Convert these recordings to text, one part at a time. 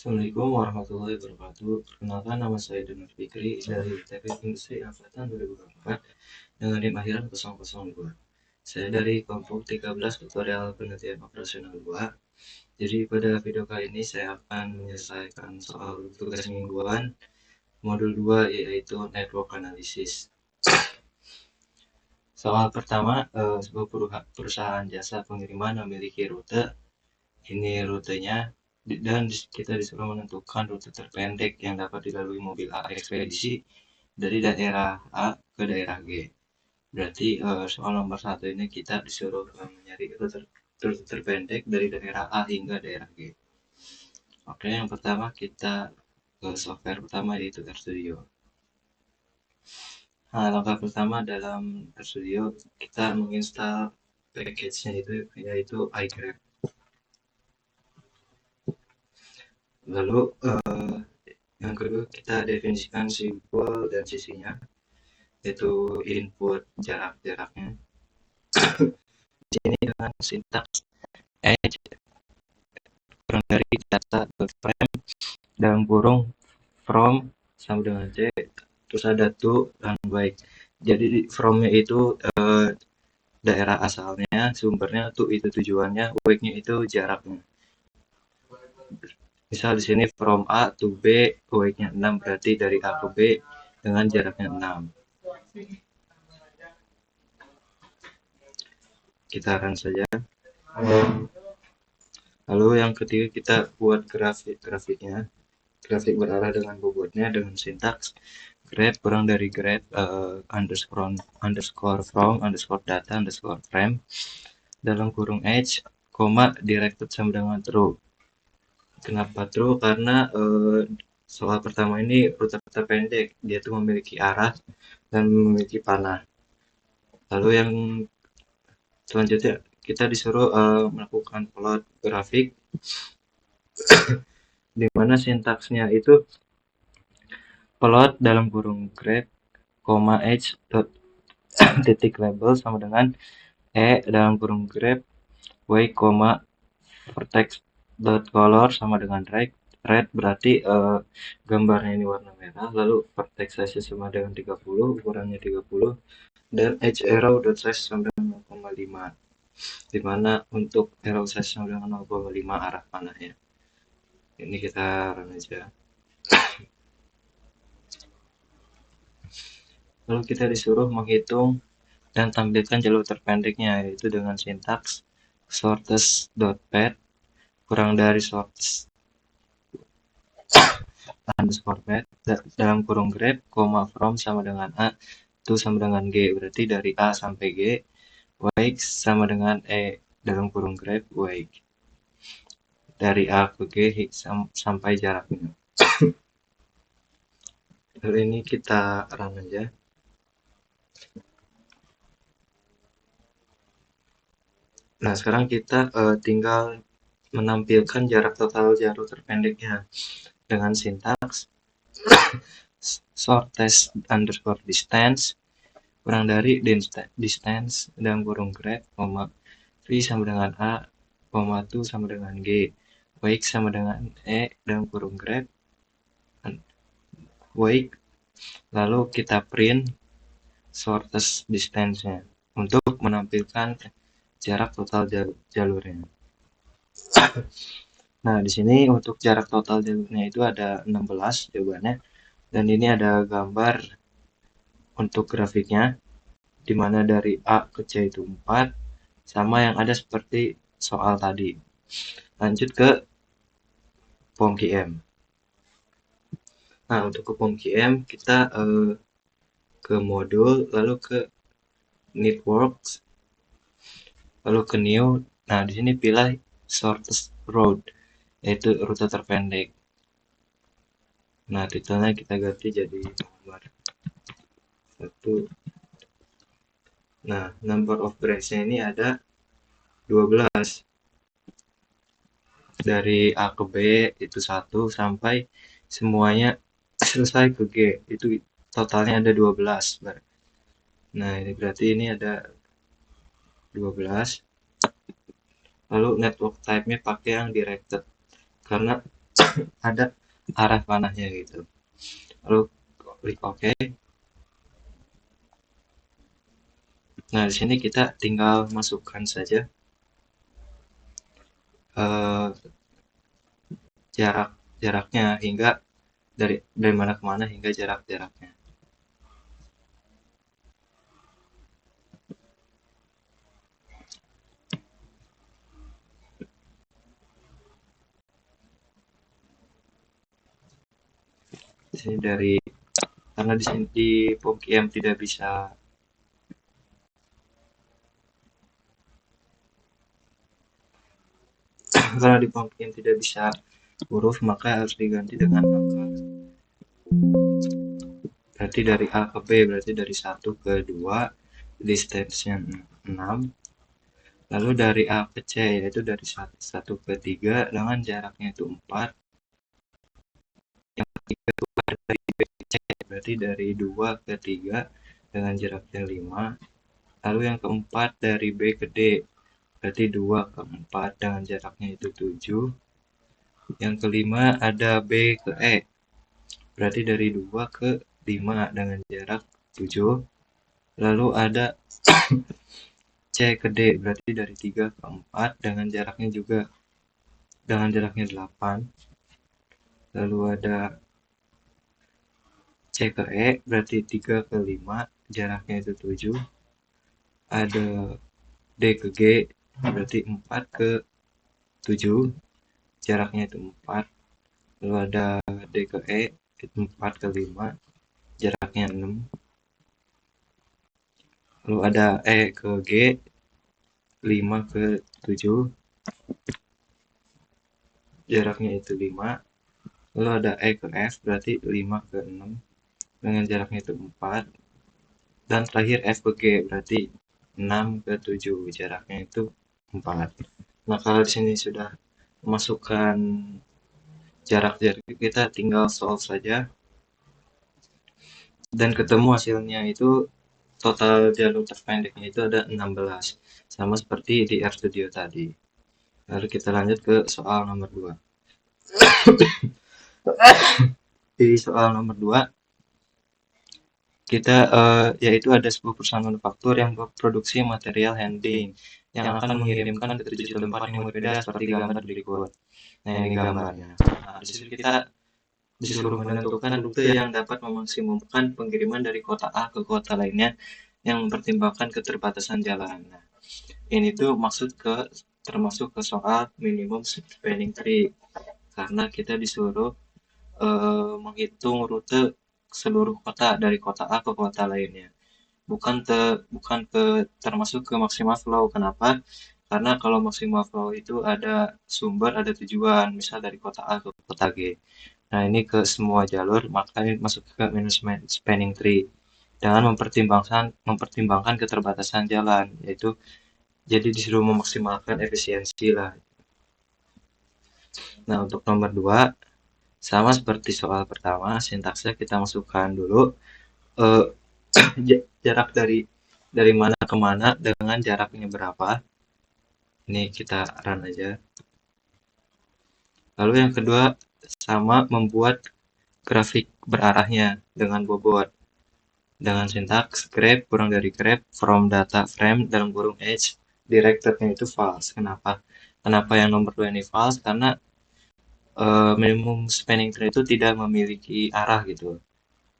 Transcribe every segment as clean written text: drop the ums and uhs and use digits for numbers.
Assalamualaikum warahmatullahi wabarakatuh. Perkenalkan, nama saya Donald Fikri dari Teknik Industri Angkatan 2024 dengan NIM akhiran 002. Saya dari kelompok 13 tutorial penelitian operasional 2. Jadi pada video kali ini saya akan menyelesaikan soal tugas mingguan modul 2 yaitu Network Analysis. Soal pertama, sebuah perusahaan jasa pengiriman memiliki rute. Ini rutenya, dan kita disuruh menentukan rute terpendek yang dapat dilalui mobil A ekspedisi dari daerah A ke daerah G. Berarti soal nomor 1 ini kita disuruh mencari rute terpendek dari daerah A hingga daerah G. Oke, yang pertama kita ke software pertama yaitu RStudio. Nah, langkah pertama dalam RStudio kita menginstal package-nya yaitu iGrab. Lalu yang kedua kita definisikan simbol dan sisinya, yaitu input jaraknya. Di sini dengan sintaks edge kurang dari data.frame dalam kurung from sama dengan c, terus ada to dan wake. Jadi from-nya itu daerah asalnya, sumbernya, to itu tujuannya, wake-nya itu jaraknya. Misal di sini from A to B, wake-nya 6, berarti dari A ke B dengan jaraknya 6. Kita run saja. Lalu yang ketiga kita buat grafiknya. Grafik berarah dengan bobotnya dengan sintaks grab kurang dari grab underscore from underscore data underscore frame dalam kurung edge, koma directed sama dengan true. Kenapa true? Karena soal pertama ini rute terpendek, dia tuh memiliki arah dan memiliki panah. Lalu yang selanjutnya kita disuruh melakukan plot grafik di mana sintaksnya itu plot dalam kurung grab, h dot titik label sama dengan dalam kurung grab y, vertex dot color sama dengan red berarti gambarnya ini warna merah, lalu vertex size sama dengan 30, ukurannya 30, dan edge arrow dot size sama dengan 0,5, dimana untuk arrow size sama dengan 0,5 arah panahnya. Ini kita run aja. Lalu kita disuruh menghitung dan tampilkan jalur terpendeknya, yaitu dengan sintaks shortest.path kurang dari shortest underscore path dalam kurung grab, from sama dengan A, to sama dengan G, berarti dari A sampai G, wake sama dengan dalam kurung grab, wake dari A ke G sampai jaraknya. Lalu ini kita run aja. Nah, sekarang kita tinggal menampilkan jarak total jalur terpendeknya dengan sintaks shortest underscore distance kurang dari distance dalam kurung grab, v sama dengan A, to sama dengan G, wake sama dengan dalam kurung grab, wake, lalu kita print shortest distance-nya untuk menampilkan jarak total jalurnya. Nah, di sini untuk jarak total jalurnya itu ada 16 jawabannya, dan ini ada gambar untuk grafiknya, di mana dari A ke C itu 4, sama yang ada seperti soal tadi. Lanjut ke POM-QM. Nah, untuk ke POM-QM kita ke modul, lalu ke networks, lalu ke new. Nah, di sini pilih shortest road, yaitu rute terpendek. Nah, titelnya kita ganti jadi nomor 1. Nah, number of branch-nya ini ada 12. Dari A ke B itu 1 sampai semuanya selesai ke G. Itu totalnya ada 12. Nah, ini berarti ini ada 12. Lalu network type-nya pakai yang directed. Karena ada arah panahnya gitu. Lalu klik OK. Nah, di sini kita tinggal masukkan saja eh, jaraknya hingga dari mana ke mana hingga jaraknya. Di sini karena di sini di POMQM tidak bisa karena di POMQM tidak bisa huruf, maka harus diganti dengan angka. Berarti dari A ke B, berarti dari 1 ke 2, distance-nya 6. Lalu dari A ke C, yaitu dari 1 ke 3 dengan jaraknya itu 4. Yang ketiga itu dari B ke C, berarti dari 2 ke 3 dengan jaraknya 5. Lalu yang keempat dari B ke D, berarti 2 ke 4 dengan jaraknya itu 7. Yang kelima ada B ke E, berarti dari 2 ke 5 dengan jarak 7. Lalu ada C ke D, berarti dari 3 ke 4 dengan jaraknya 8. Lalu ada C ke E, berarti 3 ke 5 jaraknya itu 7. Ada D ke G, berarti 4 ke 7 jaraknya itu 4. Lalu ada D ke E, 4 ke 5 jaraknya 6. Lalu ada E ke G, 5 ke 7 jaraknya itu 5. Lalu ada E ke F, berarti 5 ke 6 dengan jaraknya itu 4. Dan terakhir F ke G, berarti 6 ke 7 jaraknya itu 4. Nah, kalau di sini sudah memasukkan jarak-jarak, kita tinggal solve saja dan ketemu hasilnya itu total jalur terpendeknya itu ada 16, sama seperti di RStudio tadi. Lalu kita lanjut ke soal nomor 2. Di soal nomor 2 kita yaitu ada sebuah perusahaan manufaktur yang memproduksi material handling yang akan mengirimkan ke 7 tempat yang berbeda seperti gambar berikut. Nah, ini gambarnya. Nah, di sini kita disuruh menentukan rute yang dapat memaksimumkan pengiriman dari kota A ke kota lainnya yang mempertimbangkan keterbatasan jalan. Nah, ini tuh termasuk ke soal minimum spanning tree karena kita disuruh menghitung rute seluruh kota dari kota A ke kota lainnya. Bukan termasuk ke maximal flow. Kenapa? Karena kalau maximal flow itu ada sumber, ada tujuan, misal dari kota A ke kota G. Nah, ini ke semua jalur, maka ini masuk ke management spanning tree dengan mempertimbangkan keterbatasan jalan, yaitu jadi disuruh memaksimalkan efisiensi lah. Nah, untuk nomor 2 sama seperti soal pertama, sintaksnya kita masukkan dulu eh, jarak dari mana ke mana dengan jaraknya berapa. Ini kita run aja. Lalu yang kedua sama membuat grafik berarahnya dengan bobot. Dengan sintaks grep kurang dari grep from data frame dalam kurung age directornya itu false. Kenapa yang nomor 2 ini false? Karena minimum spanning tree itu tidak memiliki arah gitu.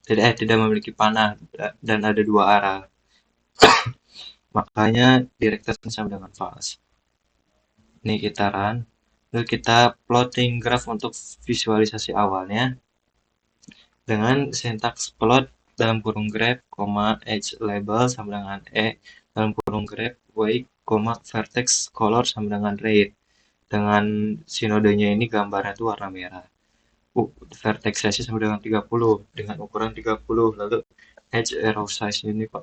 Tidak memiliki panah dan ada 2 arah. Makanya directornya sama dengan false. Ini kita run. Lalu kita plotting graph untuk visualisasi awalnya dengan sintaks plot dalam kurung grep, age label sama dengan dalam kurung grep, weight, vertex color sama dengan rate. Dengan sinodenya ini gambarnya itu warna merah. Vertex size sama dengan 30 dengan ukuran 30. Lalu edge arrow size ini 0,5,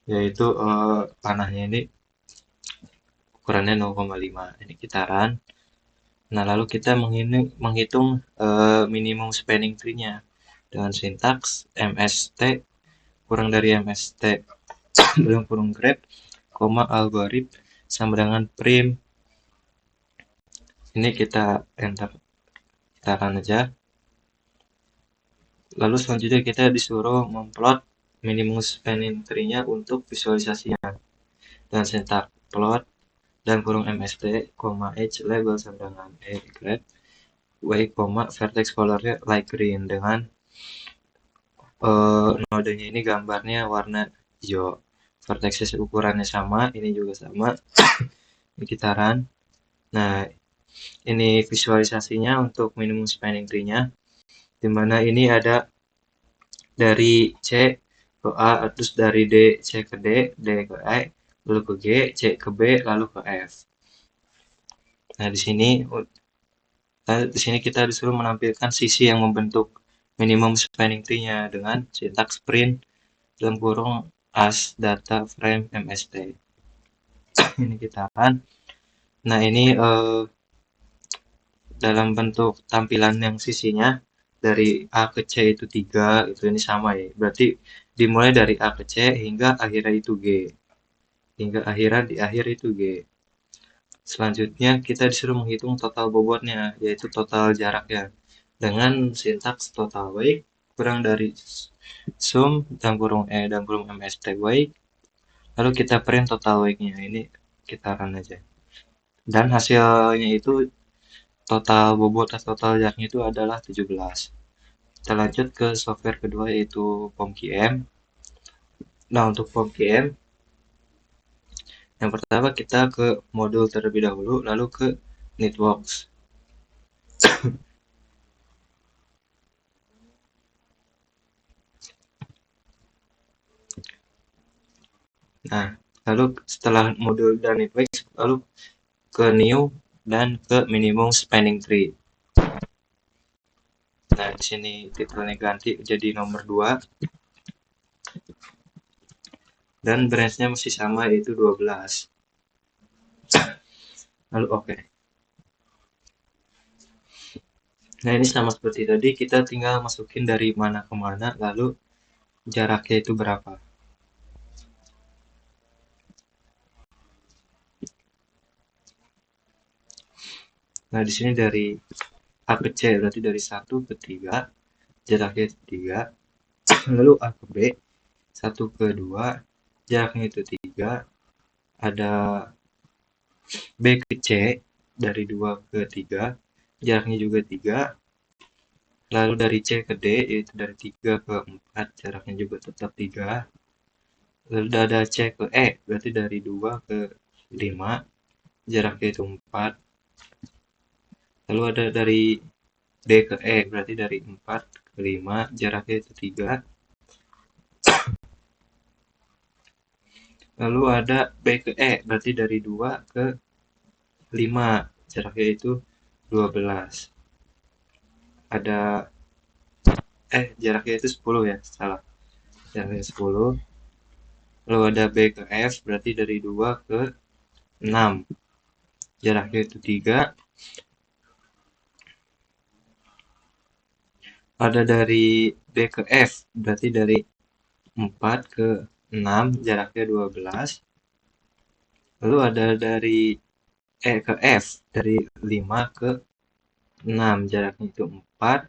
yaitu panahnya ini ukurannya 0,5. Ini kita run. Nah, lalu kita menghitung minimum spanning tree-nya dengan sintaks mst kurang dari mst dalam kurung grep, algoritm sama dengan prim. Ini kita enter. Kita run aja. Lalu selanjutnya kita disuruh memplot minimum spanning tree-nya untuk visualisasinya dengan sintak plot dan kurung mst, h label sama dengan grep, y, vertex colornya light green dengan nodenya ini gambarnya warna hijau, vertex ukurannya sama, ini juga sama. Ini kita run. Nah, ini visualisasinya untuk minimum spanning tree-nya, dimana ini ada dari C ke A, terus dari D, C ke D, D ke E, lalu ke G, C ke B, lalu ke F. Nah, di sini kita disuruh menampilkan sisi yang membentuk minimum spanning tree-nya dengan sintaks print dalam kurung as data frame mst. Ini kita kan. Nah, ini dalam bentuk tampilan yang sisinya dari A ke C itu 3, itu ini sama ya. Berarti dimulai dari A ke C hingga akhirnya itu G. Hingga di akhir itu G. Selanjutnya kita disuruh menghitung total bobotnya, yaitu total jaraknya. Dengan sintaks total weight kurang dari sum dan kurung E dan kurung mst weight. Lalu kita print total weight-nya. Ini kita run aja. Dan hasilnya itu total bobot atau total jaraknya itu adalah 17. Kita lanjut ke software kedua yaitu POMQM. Nah, untuk POMQM yang pertama kita ke modul terlebih dahulu, lalu ke Networks. Nah, lalu setelah modul dan Networks, lalu ke New dan ke Minimum Spanning Tree. Nah, di sini titelnya ganti jadi nomor 2. Dan branch-nya masih sama yaitu 12. Lalu oke. Nah, ini sama seperti tadi, kita tinggal masukin dari mana ke mana, lalu jaraknya itu berapa. Nah, di sini dari A ke C, berarti dari 1 ke 3, jaraknya itu 3. Lalu A ke B, 1 ke 2, jaraknya itu 3. Ada B ke C, dari 2 ke 3, jaraknya juga 3. Lalu dari C ke D, yaitu dari 3 ke 4, jaraknya juga tetap 3. Lalu ada C ke E, berarti dari 2 ke 5, jaraknya itu 4. Lalu ada dari D ke E, berarti dari 4 ke 5, jaraknya itu 3. Lalu ada B ke E, berarti dari 2 ke 5, jaraknya itu 12. Ada jaraknya itu 10 ya, salah. Jaraknya 10. Lalu ada B ke F, berarti dari 2 ke 6. Jaraknya itu 3. Ada dari B ke F, berarti dari 4 ke 6, jaraknya 12. Lalu ada dari E ke F, dari 5 ke 6, jaraknya itu 4.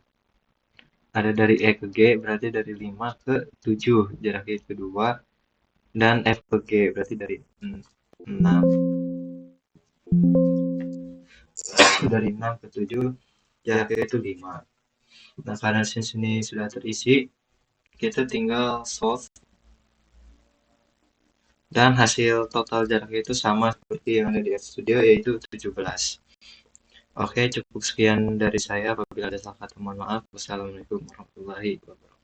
Ada dari E ke G, berarti dari 5 ke 7, jaraknya itu 2. Dan F ke G, berarti dari 6. Dari 6 ke 7, jaraknya itu 5. Nah, karena sini sudah terisi, kita tinggal solve. Dan hasil total jaraknya itu sama seperti yang ada di Studio, yaitu 17. Oke, cukup sekian dari saya. Apabila ada salah kata, mohon maaf. Wassalamualaikum warahmatullahi wabarakatuh.